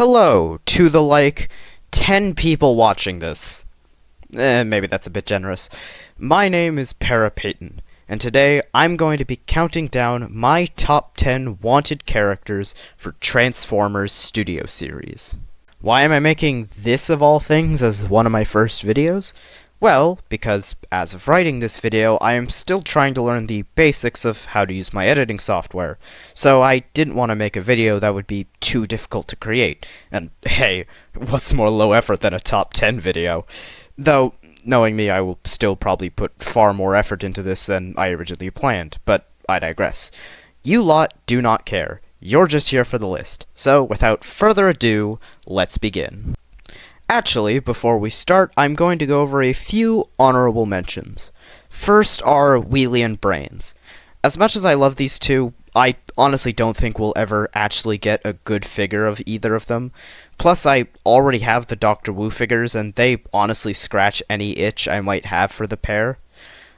Hello to the 10 people watching this. Maybe that's a bit generous. My name is Para Payton, and today I'm going to be counting down my top 10 wanted characters for Transformers Studio Series. Why am I making this of all things as one of my first videos? Well, because as of writing this video, I am still trying to learn the basics of how to use my editing software, so I didn't want to make a video that would be too difficult to create. And hey, what's more low effort than a top 10 video? Though, knowing me, I will still probably put far more effort into this than I originally planned, but I digress. You lot do not care. You're just here for the list. So, without further ado, let's begin. Actually, before we start, I'm going to go over a few honorable mentions. First are Wheelie and Brains. As much as I love these two, I honestly don't think we'll ever actually get a good figure of either of them. Plus, I already have the Dr. Wu figures, and they honestly scratch any itch I might have for the pair.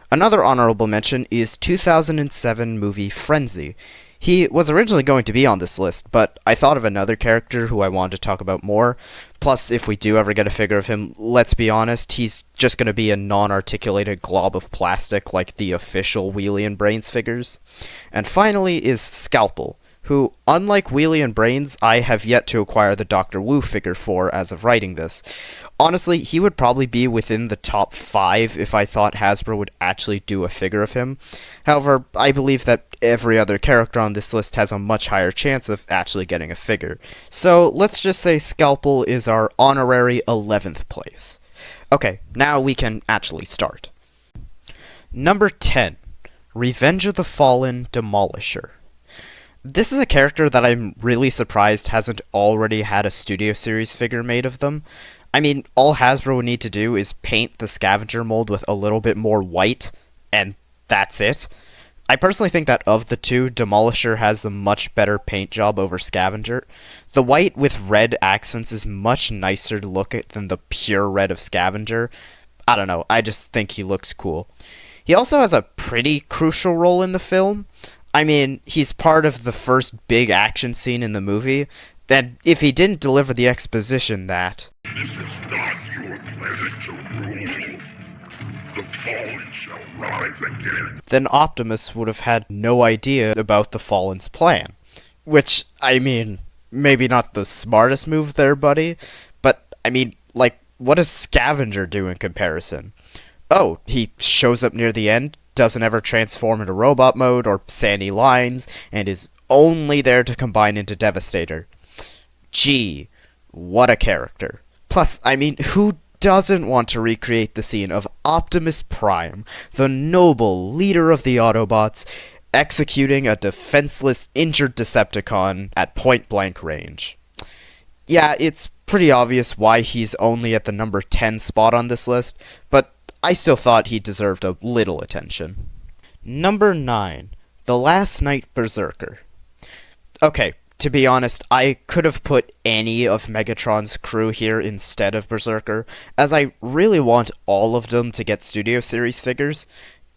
Another honorable mention is 2007 movie Frenzy. He was originally going to be on this list, but I thought of another character who I wanted to talk about more. Plus, if we do ever get a figure of him, let's be honest, he's just going to be a non-articulated glob of plastic like the official Wheelie and Brains figures. And finally is Scalpel, who, unlike Wheelie and Brains, I have yet to acquire the Dr. Wu figure for as of writing this. Honestly, he would probably be within the top 5 if I thought Hasbro would actually do a figure of him. However, I believe that every other character on this list has a much higher chance of actually getting a figure. So let's just say Scalpel is our honorary 11th place. Okay, now we can actually start. Number 10, Revenge of the Fallen Demolisher. This is a character that I'm really surprised hasn't already had a Studio Series figure made of them. I mean, all Hasbro would need to do is paint the Scavenger mold with a little bit more white, and that's it. I personally think that of the two, Demolisher has the much better paint job over Scavenger. The white with red accents is much nicer to look at than the pure red of Scavenger. I don't know, I just think he looks cool. He also has a pretty crucial role in the film. I mean, he's part of the first big action scene in the movie, and if he didn't deliver the exposition that "This is not your planet to rule. The fallen shall rise again," then Optimus would have had no idea about the Fallen's plan. Which, I mean, maybe not the smartest move there, buddy, but, I mean, what does Scavenger do in comparison? Oh, he shows up near the end, doesn't ever transform into robot mode or say any lines, and is only there to combine into Devastator. Gee, what a character. Plus, I mean, who doesn't want to recreate the scene of Optimus Prime, the noble leader of the Autobots, executing a defenseless, injured Decepticon at point-blank range? Yeah, it's pretty obvious why he's only at the number 10 spot on this list, but I still thought he deserved a little attention. Number 9, The Last Knight Berserker. Okay, to be honest, I could have put any of Megatron's crew here instead of Berserker, as I really want all of them to get Studio Series figures.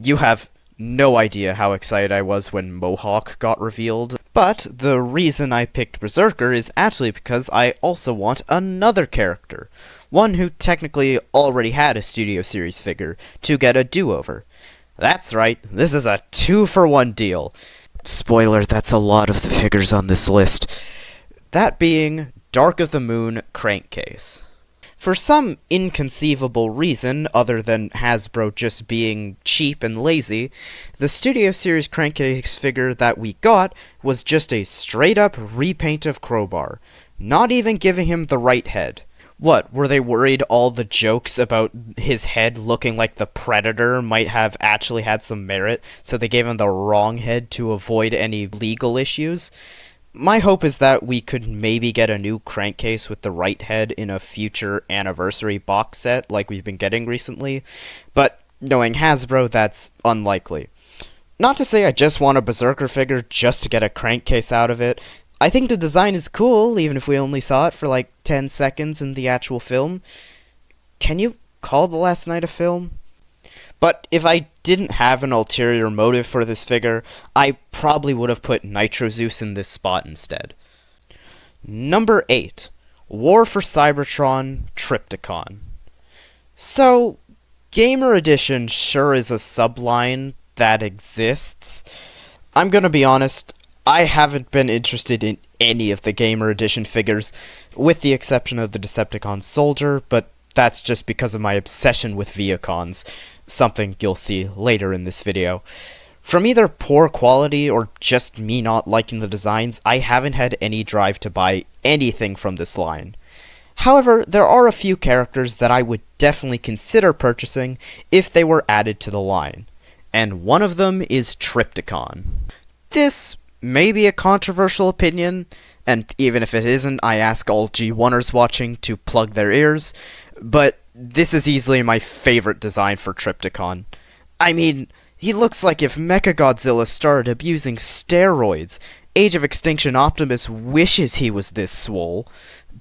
You have no idea how excited I was when Mohawk got revealed. But the reason I picked Berserker is actually because I also want another character, one who technically already had a Studio Series figure, to get a do-over. That's right, this is a 2-for-1 deal. Spoiler, that's a lot of the figures on this list. That being Dark of the Moon Crankcase. For some inconceivable reason, other than Hasbro just being cheap and lazy, the Studio Series Crankcase figure that we got was just a straight-up repaint of Crowbar, not even giving him the right head. What, were they worried all the jokes about his head looking like the Predator might have actually had some merit, so they gave him the wrong head to avoid any legal issues? My hope is that we could maybe get a new Crankcase with the right head in a future anniversary box set like we've been getting recently, but knowing Hasbro, that's unlikely. Not to say I just want a Berserker figure just to get a Crankcase out of it. I think the design is cool, even if we only saw it for 10 seconds in the actual film. Can you call The Last Knight a film? But if I didn't have an ulterior motive for this figure, I probably would have put Nitro Zeus in this spot instead. Number 8. War for Cybertron Triptychon. So, Gamer Edition sure is a subline that exists. I'm gonna be honest, I haven't been interested in any of the Gamer Edition figures, with the exception of the Decepticon Soldier, but that's just because of my obsession with Viacons, something you'll see later in this video. From either poor quality or just me not liking the designs, I haven't had any drive to buy anything from this line. However, there are a few characters that I would definitely consider purchasing if they were added to the line, and one of them is Triptychon. This may be a controversial opinion, and even if it isn't, I ask all G1ers watching to plug their ears, but this is easily my favorite design for Triptychon. I mean, he looks like if Mechagodzilla started abusing steroids. Age of Extinction Optimus wishes he was this swole.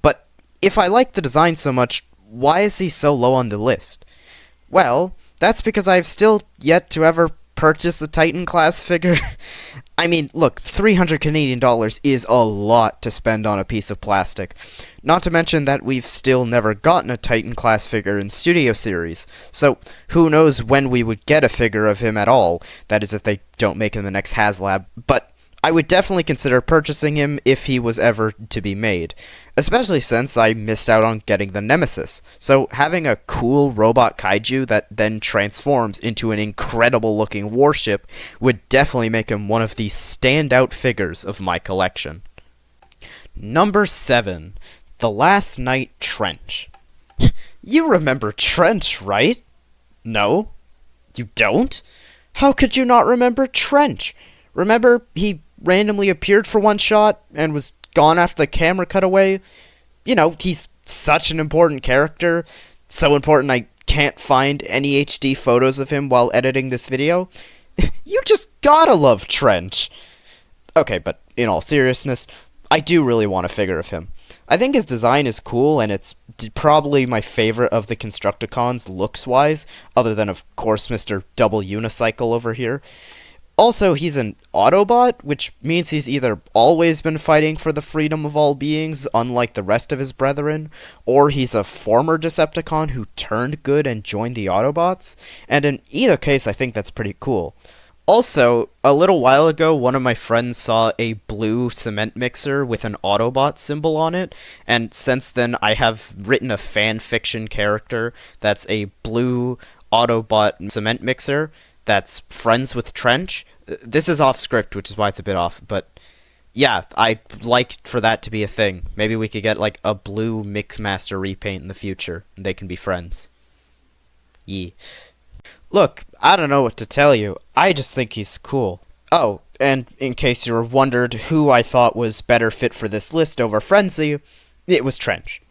But if I like the design so much, why is he so low on the list? Well, that's because I've still yet to ever purchase a Titan class figure. I mean, look, $300 Canadian is a lot to spend on a piece of plastic. Not to mention that we've still never gotten a Titan class figure in Studio Series, so who knows when we would get a figure of him at all, that is if they don't make him the next HasLab, but I would definitely consider purchasing him if he was ever to be made, especially since I missed out on getting the Nemesis, so having a cool robot kaiju that then transforms into an incredible looking warship would definitely make him one of the standout figures of my collection. Number 7. The Last Night Trench. You remember Trench, right? No? You don't? How could you not remember Trench? Remember, he randomly appeared for one shot and was gone after the camera cut away? You know, he's such an important character. So important I can't find any HD photos of him while editing this video. You just gotta love Trench. Okay, but in all seriousness, I do really want a figure of him. I think his design is cool, and it's probably my favorite of the Constructicons looks-wise, other than, of course, Mr. Double Unicycle over here. Also, he's an Autobot, which means he's either always been fighting for the freedom of all beings, unlike the rest of his brethren, or he's a former Decepticon who turned good and joined the Autobots, and in either case, I think that's pretty cool. Also, a little while ago, one of my friends saw a blue cement mixer with an Autobot symbol on it, and since then I have written a fan fiction character that's a blue Autobot cement mixer that's friends with Trench. This is off script, which is why it's a bit off, but yeah, I'd like for that to be a thing. Maybe we could get like a blue Mixmaster repaint in the future, and they can be friends. Yee. Look, I don't know what to tell you. I just think he's cool. Oh, and in case you were wondered who I thought was better fit for this list over Frenzy, it was Trench.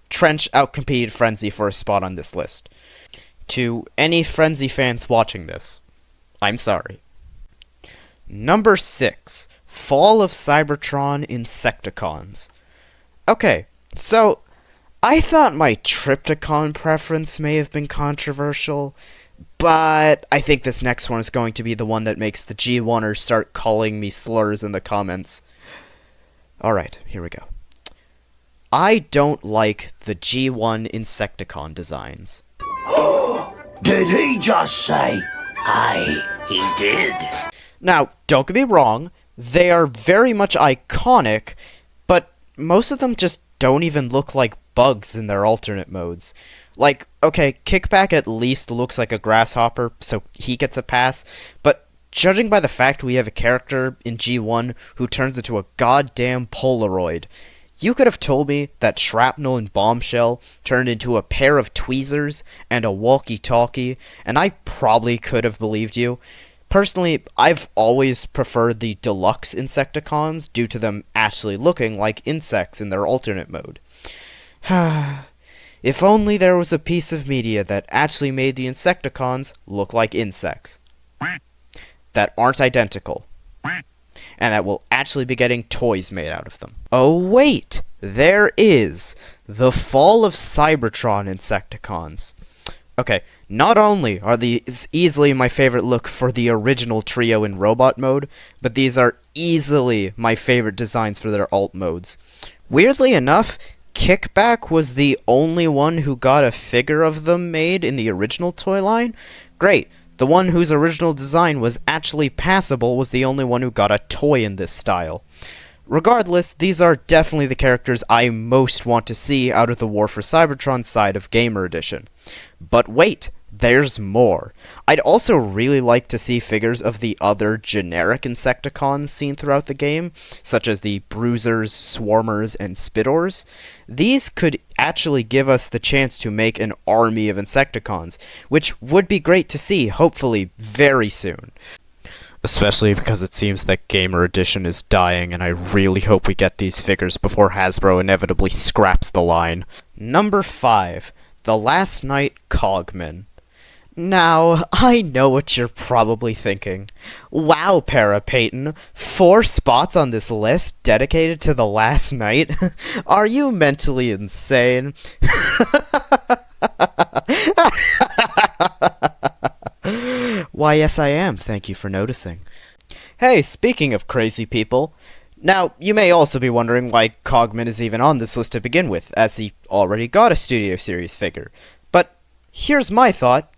Trench outcompeted Frenzy for a spot on this list. To any Frenzy fans watching this, I'm sorry. Number 6. Fall of Cybertron Insecticons. Okay, so I thought my Triptychon preference may have been controversial, but I think this next one is going to be the one that makes the G1ers start calling me slurs in the comments. Alright, here we go. I don't like the G1 Insecticon designs. Did he just say? Aye, he did. Now, don't get me wrong, they are very much iconic, but most of them just don't even look like bugs in their alternate modes. Like, okay, Kickback at least looks like a grasshopper, so he gets a pass, but judging by the fact we have a character in G1 who turns into a goddamn Polaroid, you could have told me that Shrapnel and Bombshell turned into a pair of tweezers and a walkie-talkie, and I probably could have believed you. Personally, I've always preferred the deluxe Insecticons due to them actually looking like insects in their alternate mode. If only there was a piece of media that actually made the Insecticons look like insects. That aren't identical. And that will actually be getting toys made out of them. Oh wait, there is the Fall of Cybertron Insecticons. Okay, not only are these easily my favorite look for the original trio in robot mode, but these are easily my favorite designs for their alt modes. Weirdly enough, Kickback was the only one who got a figure of them made in the original toy line? Great. The one whose original design was actually passable was the only one who got a toy in this style. Regardless, these are definitely the characters I most want to see out of the War for Cybertron side of Gamer Edition. But wait, there's more. I'd also really like to see figures of the other generic Insecticons seen throughout the game, such as the Bruisers, Swarmers, and Spitors. These could actually give us the chance to make an army of Insecticons, which would be great to see, hopefully, very soon. Especially because it seems that Gamer Edition is dying, and I really hope we get these figures before Hasbro inevitably scraps the line. Number 5. The Last Knight Cogman. Now, I know what you're probably thinking. Wow, Para Payton, 4 spots on this list dedicated to The Last Knight? Are you mentally insane? Why, yes I am, thank you for noticing. Hey, speaking of crazy people, now, you may also be wondering why Cogman is even on this list to begin with, as he already got a Studio Series figure. But here's my thought.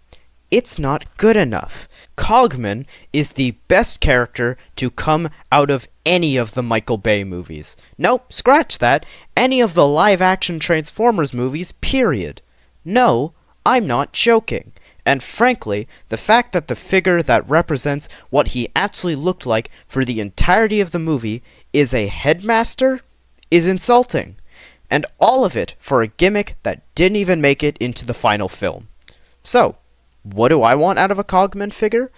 It's not good enough. Cogman is the best character to come out of any of the Michael Bay movies. Nope, scratch that. Any of the live-action Transformers movies, period. No, I'm not joking. And frankly, the fact that the figure that represents what he actually looked like for the entirety of the movie is a headmaster is insulting. And all of it for a gimmick that didn't even make it into the final film. So, what do I want out of a Cogman figure?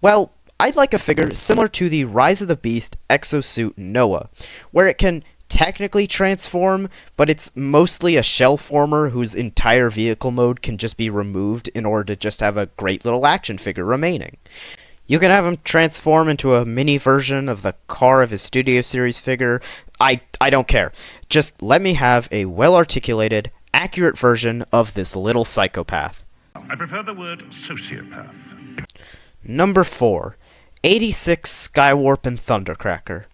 Well, I'd like a figure similar to the Rise of the Beast Exosuit Noah, where it can technically transform, but it's mostly a shell former whose entire vehicle mode can just be removed in order to just have a great little action figure remaining. You can have him transform into a mini version of the car of his Studio Series figure. I don't care. Just let me have a well-articulated, accurate version of this little psychopath. I prefer the word sociopath. Number 4. 86 Skywarp and Thundercracker.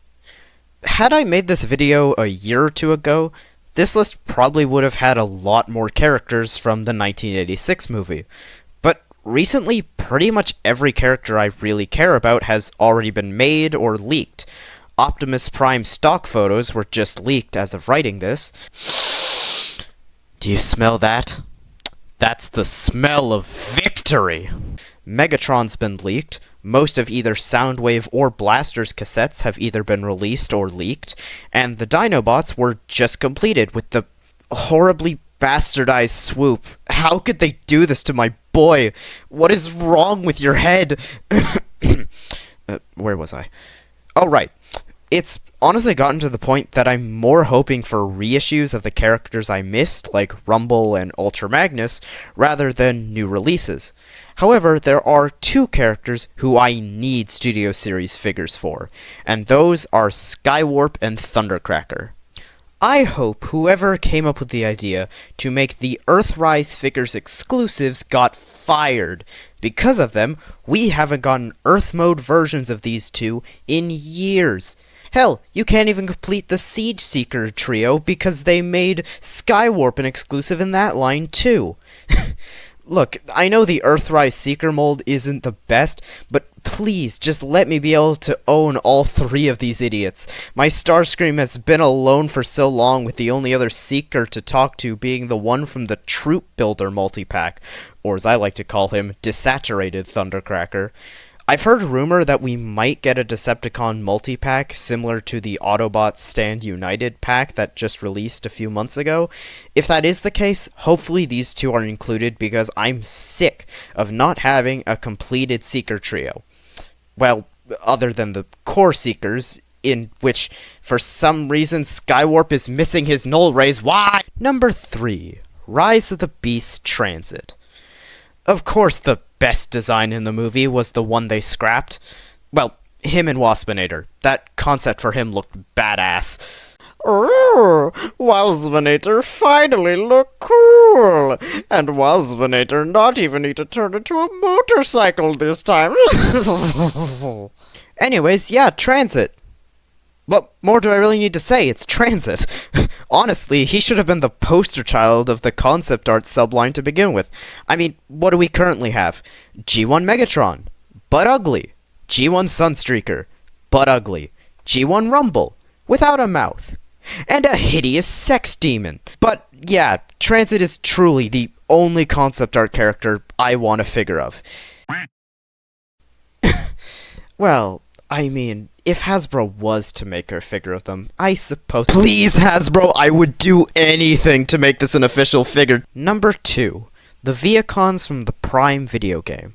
Had I made this video a year or two ago, this list probably would have had a lot more characters from the 1986 movie. But recently, pretty much every character I really care about has already been made or leaked. Optimus Prime stock photos were just leaked as of writing this. Do you smell that? That's the smell of victory! Megatron's been leaked. Most of either Soundwave or Blaster's cassettes have either been released or leaked, and the Dinobots were just completed with the horribly bastardized swoop. How could they do this to my boy? What is wrong with your head? Where was I? Oh, right. It's honestly gotten to the point that I'm more hoping for reissues of the characters I missed, like Rumble and Ultra Magnus, rather than new releases. However, there are 2 characters who I need Studio Series figures for, and those are Skywarp and Thundercracker. I hope whoever came up with the idea to make the Earthrise figures exclusives got fired. Because of them, we haven't gotten Earth mode versions of these 2 in years. Hell, you can't even complete the Siege Seeker trio because they made Skywarp an exclusive in that line too. Look, I know the Earthrise Seeker mold isn't the best, but please, just let me be able to own all 3 of these idiots. My Starscream has been alone for so long, with the only other Seeker to talk to being the one from the Troop Builder multi-pack, or as I like to call him, Desaturated Thundercracker. I've heard rumor that we might get a Decepticon multi-pack similar to the Autobots Stand United pack that just released a few months ago. If that is the case, hopefully these 2 are included because I'm sick of not having a completed Seeker trio. Well, other than the core Seekers, in which, for some reason, Skywarp is missing his null rays. Why? Number 3. Rise of the Beast Transit. Of course, the best design in the movie was the one they scrapped. Well, him and Waspinator. That concept for him looked badass. Oh, Waspinator finally look cool! And Waspinator not even need to turn into a motorcycle this time. Anyways, yeah, Transit. What more do I really need to say? It's Transit. Honestly, he should have been the poster child of the concept art subline to begin with. I mean, what do we currently have? G1 Megatron, but ugly. G1 Sunstreaker, but ugly. G1 Rumble, without a mouth. And a hideous sex demon. But yeah, Transit is truly the only concept art character I want a figure of. Well, I mean, if Hasbro was to make a figure of them, I suppose— Please, Hasbro, I would do anything to make this an official figure. Number 2. The Viacons from the Prime video game.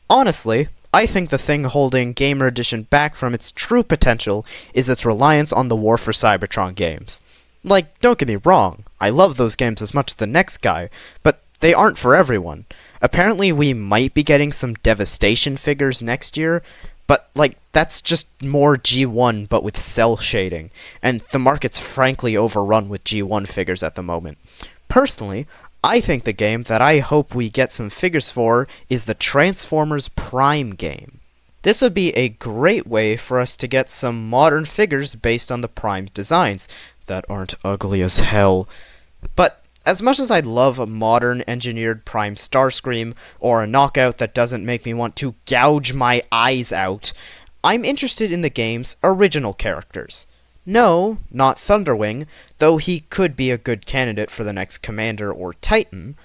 Honestly, I think the thing holding Gamer Edition back from its true potential is its reliance on the War for Cybertron games. Like, don't get me wrong, I love those games as much as the next guy, but they aren't for everyone. Apparently we might be getting some Devastation figures next year, but, like, that's just more G1 but with cell shading, and the market's frankly overrun with G1 figures at the moment. Personally, I think the game that I hope we get some figures for is the Transformers Prime game. This would be a great way for us to get some modern figures based on the Prime designs that aren't ugly as hell. But as much as I'd love a modern engineered Prime Starscream or a knockout that doesn't make me want to gouge my eyes out, I'm interested in the game's original characters. No, not Thunderwing, though he could be a good candidate for the next Commander or Titan.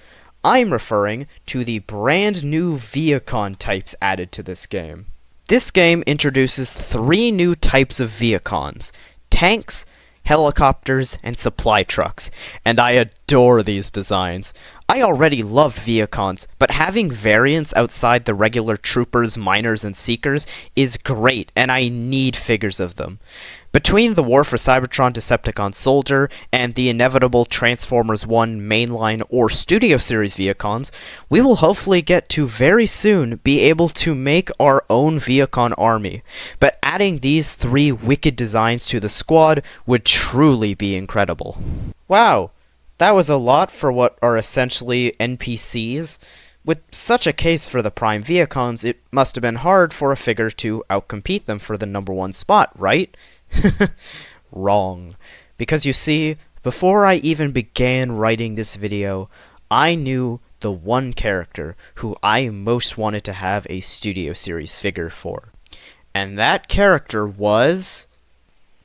I'm referring to the brand new Viacon types added to this game. This game introduces 3 new types of Viacons: tanks, helicopters, and supply trucks, and I adore these designs. I already love Viacons, but having variants outside the regular troopers, miners, and seekers is great, and I need figures of them. Between the War for Cybertron Decepticon Soldier and the inevitable Transformers 1 mainline or Studio Series Viacons, we will hopefully get to very soon be able to make our own Viacon army. But adding these 3 wicked designs to the squad would truly be incredible. Wow, that was a lot for what are essentially NPCs. With such a case for the Prime Viacons, it must have been hard for a figure to outcompete them for the #1 spot, right? Wrong. Because you see, before I even began writing this video, I knew the one character who I most wanted to have a Studio Series figure for. And that character was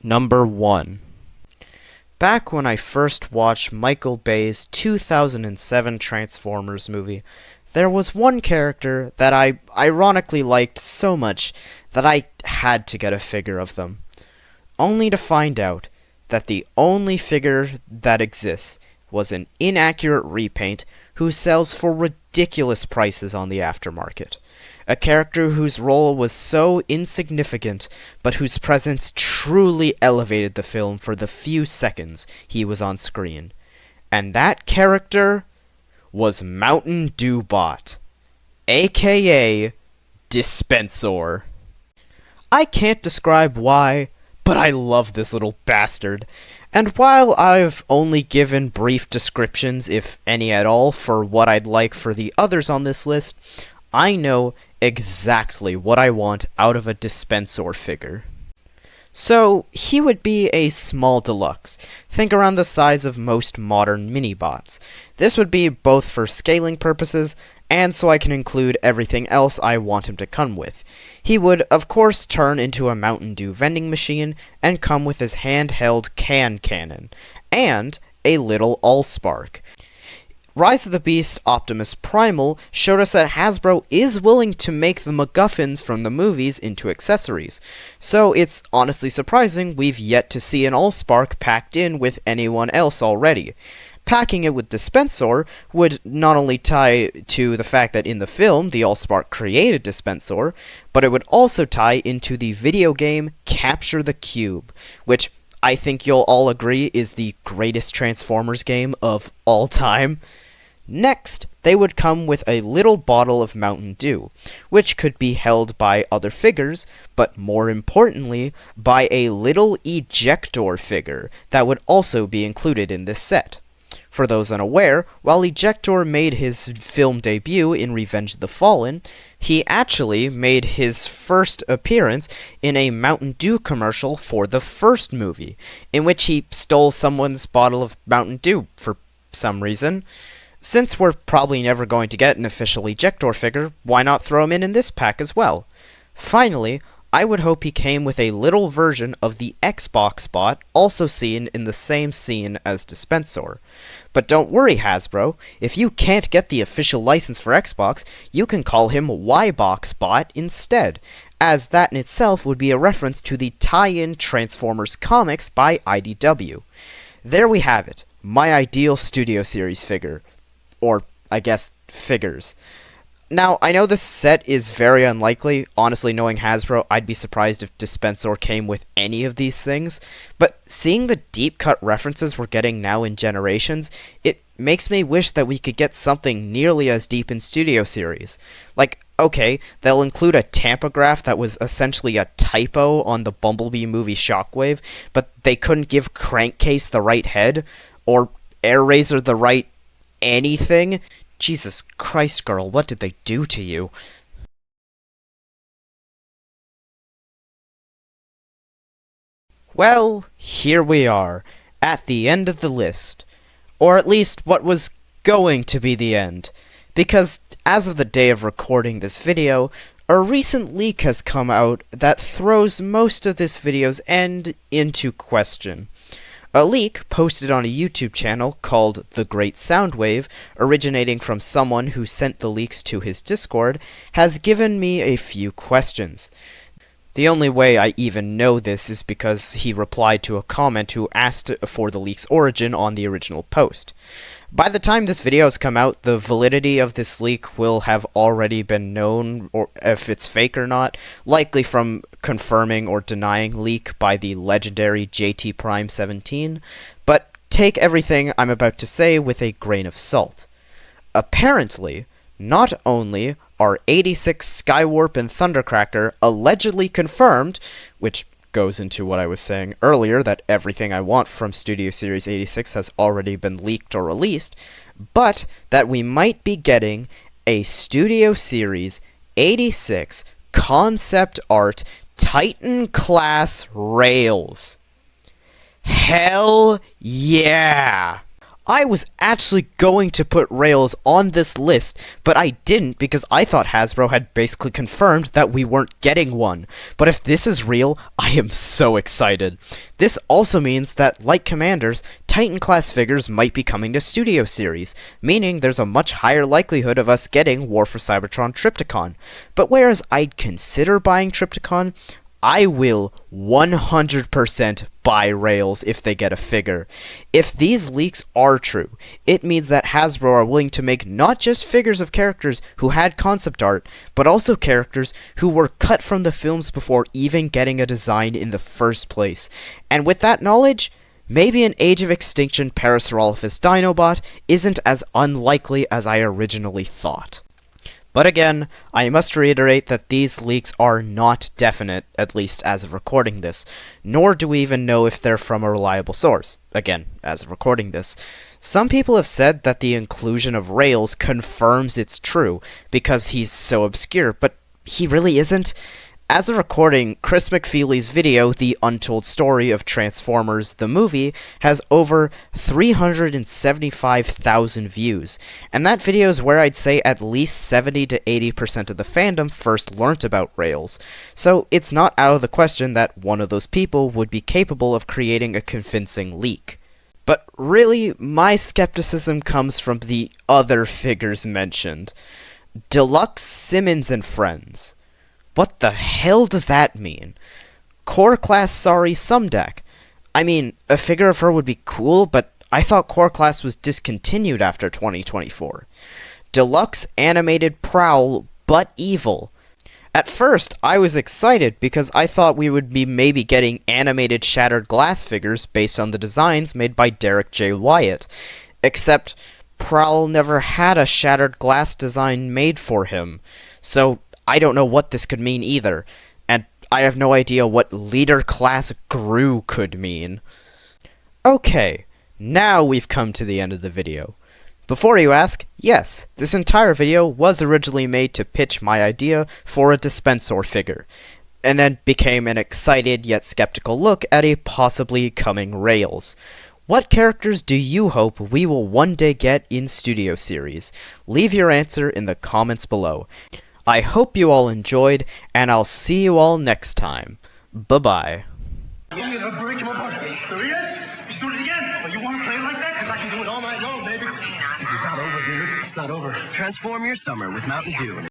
number 1. Back when I first watched Michael Bay's 2007 Transformers movie, there was one character that I ironically liked so much that I had to get a figure of them. Only to find out that the only figure that exists was an inaccurate repaint who sells for ridiculous prices on the aftermarket. A character whose role was so insignificant, but whose presence truly elevated the film for the few seconds he was on screen. And that character was Mountain Dew Bot, aka Dispensor. I can't describe why, but I love this little bastard. And while I've only given brief descriptions, if any at all, for what I'd like for the others on this list, I know exactly what I want out of a Dispensor figure. So, he would be a small deluxe. Think around the size of most modern mini-bots. This would be both for scaling purposes, and so I can include everything else I want him to come with. He would, of course, turn into a Mountain Dew vending machine, and come with his handheld can cannon, and a little Allspark. Rise of the Beast Optimus Primal showed us that Hasbro is willing to make the MacGuffins from the movies into accessories, so it's honestly surprising we've yet to see an Allspark packed in with anyone else already. Packing it with Dispensor would not only tie to the fact that in the film the Allspark created Dispensor, but it would also tie into the video game Capture the Cube, which I think you'll all agree is the greatest Transformers game of all time. Next, they would come with a little bottle of Mountain Dew, which could be held by other figures, but more importantly, by a little ejector figure that would also be included in this set. For those unaware, while Ejector made his film debut in Revenge of the Fallen, he actually made his first appearance in a Mountain Dew commercial for the first movie, in which he stole someone's bottle of Mountain Dew for some reason. Since we're probably never going to get an official Ejector figure, why not throw him in this pack as well? Finally, I would hope he came with a little version of the Xbox bot, also seen in the same scene as Dispensor. But don't worry, Hasbro, if you can't get the official license for Xbox, you can call him Ybox bot instead, as that in itself would be a reference to the tie-in Transformers comics by IDW. There we have it, my ideal Studio Series figure. Or, I guess, figures. Now, I know this set is very unlikely. Honestly, knowing Hasbro, I'd be surprised if Dispensor came with any of these things. But seeing the deep-cut references we're getting now in Generations, it makes me wish that we could get something nearly as deep in Studio Series. Like, okay, they'll include a tampograph that was essentially a typo on the Bumblebee movie Shockwave, but they couldn't give Crankcase the right head, or AirRaiser the right anything. Jesus Christ, girl, what did they do to you? Well, here we are, at the end of the list. Or at least what was going to be the end. Because, as of the day of recording this video, a recent leak has come out that throws most of this video's end into question. A leak posted on a YouTube channel called The Great Soundwave, originating from someone who sent the leaks to his Discord, has given me a few questions. The only way I even know this is because he replied to a comment who asked for the leak's origin on the original post. By the time this video has come out, the validity of this leak will have already been known, or if it's fake or not, likely from confirming or denying leak by the legendary JT Prime 17, but take everything I'm about to say with a grain of salt. Apparently, not only are 86 Skywarp and Thundercracker allegedly confirmed, which goes into what I was saying earlier, that everything I want from Studio Series 86 has already been leaked or released, but that we might be getting a Studio Series 86 concept art Titan class Rails. Hell yeah! I was actually going to put Rails on this list, but I didn't because I thought Hasbro had basically confirmed that we weren't getting one. But if this is real, I am so excited. This also means that, like Commanders, Titan-class figures might be coming to Studio Series, meaning there's a much higher likelihood of us getting War for Cybertron Trypticon. But whereas I'd consider buying Trypticon, I will 100% buy Rails if they get a figure. If these leaks are true, it means that Hasbro are willing to make not just figures of characters who had concept art, but also characters who were cut from the films before even getting a design in the first place. And with that knowledge, maybe an Age of Extinction Parasaurolophus Dinobot isn't as unlikely as I originally thought. But again, I must reiterate that these leaks are not definite, at least as of recording this, nor do we even know if they're from a reliable source, again, as of recording this. Some people have said that the inclusion of Rails confirms it's true, because he's so obscure, but he really isn't. As of recording, Chris McFeely's video, The Untold Story of Transformers the Movie, has over 375,000 views, and that video is where I'd say at least 70 to 80% of the fandom first learnt about Rails, so it's not out of the question that one of those people would be capable of creating a convincing leak. But really, my skepticism comes from the other figures mentioned. Deluxe Simmons and Friends. What the hell does that mean? Core Class Sorry Sumdeck. I mean, a figure of her would be cool, but I thought Core Class was discontinued after 2024. Deluxe Animated Prowl, but evil. At first, I was excited because I thought we would be maybe getting animated Shattered Glass figures based on the designs made by Derek J. Wyatt. Except, Prowl never had a Shattered Glass design made for him. So, I don't know what this could mean either, and I have no idea what Leader Class Gru could mean. Okay, Now we've come to the end of the video. Before you ask, yes, this entire video was originally made to pitch my idea for a Dispensor figure, and then became an excited yet skeptical look at a possibly coming Rails. What characters do you hope we will one day get in Studio Series? Leave your answer in the comments below. I hope you all enjoyed, and I'll see you all next time. Bye-bye. There he is. He's doing it again. Well, you want to play like that? Because I can do it all night long, baby. It's not over, dude. It's not over. Transform your summer with Mountain Dew.